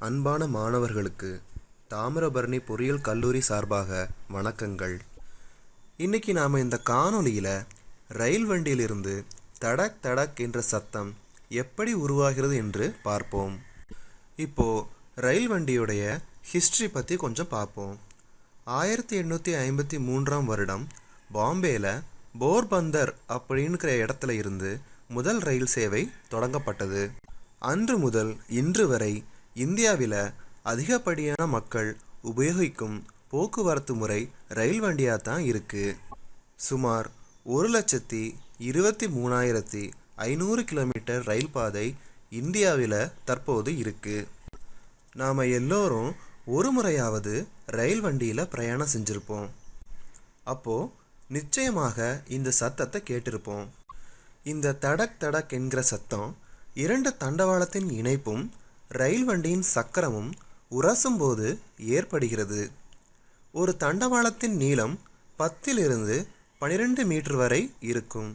அன்பான மாணவர்களுக்கு தாமிரபரணி பொறியியல் கல்லூரி சார்பாக வணக்கங்கள். இன்னைக்கு நாம் இந்த காணொளியில் ரயில் வண்டியிலிருந்து தடக் தடக் என்ற சத்தம் எப்படி உருவாகிறது என்று பார்ப்போம். இப்போது ரயில் வண்டியுடைய ஹிஸ்ட்ரி பற்றி கொஞ்சம் பார்ப்போம். 1853ஆம் வருடம் பாம்பேயில் போர்பந்தர் அப்படிங்கிற இடத்துல இருந்து முதல் ரயில் சேவை தொடங்கப்பட்டது. அன்று முதல் இன்று வரை இந்தியாவில் அதிகப்படியான மக்கள் உபயோகிக்கும் போக்குவரத்து முறை ரயில் வண்டியாக தான் இருக்குது. சுமார் 1,23,500 கிலோமீட்டர் ரயில் பாதை இந்தியாவில் தற்போது இருக்குது. நாம் எல்லோரும் ஒரு முறையாவது ரயில் வண்டியில் பிரயாணம் செஞ்சுருப்போம். அப்போது நிச்சயமாக இந்த சத்தத்தை கேட்டிருப்போம். இந்த தடக் தடக் என்கிற சத்தம் இரண்டு தண்டவாளத்தின் இணைப்பும் ரயில் வண்டியின் சக்கரமும் உரசும்போது ஏற்படுகிறது. ஒரு தண்டவாளத்தின் நீளம் 10 to 12 மீட்டர் வரை இருக்கும்.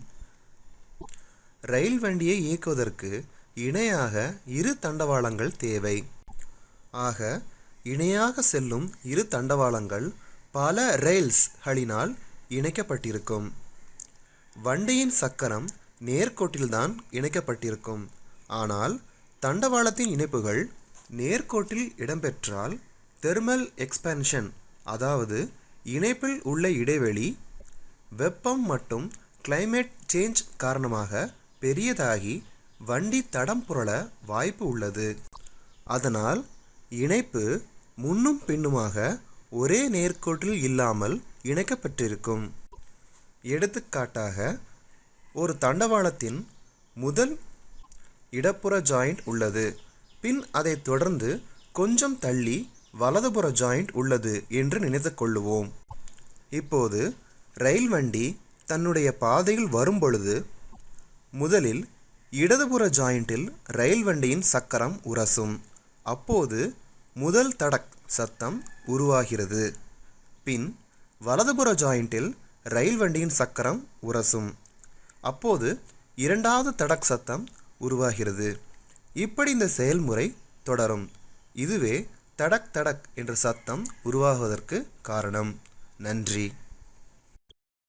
ரயில் வண்டியை இயக்குவதற்கு இணையாக இரு தண்டவாளங்கள் தேவை. ஆக இணையாக செல்லும் இரு தண்டவாளங்கள் பல ரெயில்ஸ்களினால் இணைக்கப்பட்டிருக்கும். வண்டியின் சக்கரம் நேர்கோட்டில்தான் இணைக்கப்பட்டிருக்கும். ஆனால் தண்டவாளத்தின் இணைப்புகள் நேர்கோட்டில் இடம்பெற்றால் தெர்மல் எக்ஸ்பேன்ஷன், அதாவது இணைப்பில் உள்ள இடைவெளி வெப்பம் மற்றும் கிளைமேட் சேஞ்ச் காரணமாக பெரியதாகி வண்டி தடம் புரள வாய்ப்பு உள்ளது. அதனால் இணைப்பு முன்னும் பின்னுமாக ஒரே நேர்கோட்டில் இல்லாமல் இணைக்கப்பட்டிருக்கும். எடுத்துக்காட்டாக, ஒரு தண்டவாளத்தின் முதல் இடப்புற ஜாயிண்ட் உள்ளது, பின் அதை தொடர்ந்து கொஞ்சம் தள்ளி வலதுபுற ஜாயிண்ட் உள்ளது என்று நினைத்து கொள்ளுவோம். இப்போது ரயில் வண்டி தன்னுடைய பாதையில் வரும்பொழுது முதலில் இடதுபுற ஜாயிண்டில் ரயில் வண்டியின் சக்கரம் உரசும். அப்போது முதல் தடக் சத்தம் உருவாகிறது. பின் வலதுபுற ஜாயிண்டில் ரயில் வண்டியின் சக்கரம் உரசும். அப்போது இரண்டாவது தடக் சத்தம் உருவாகிறது. இப்படி இந்த செயல்முறை தொடரும். இதுவே தடக் தடக் என்ற சத்தம் உருவாகுவதற்கு காரணம். நன்றி.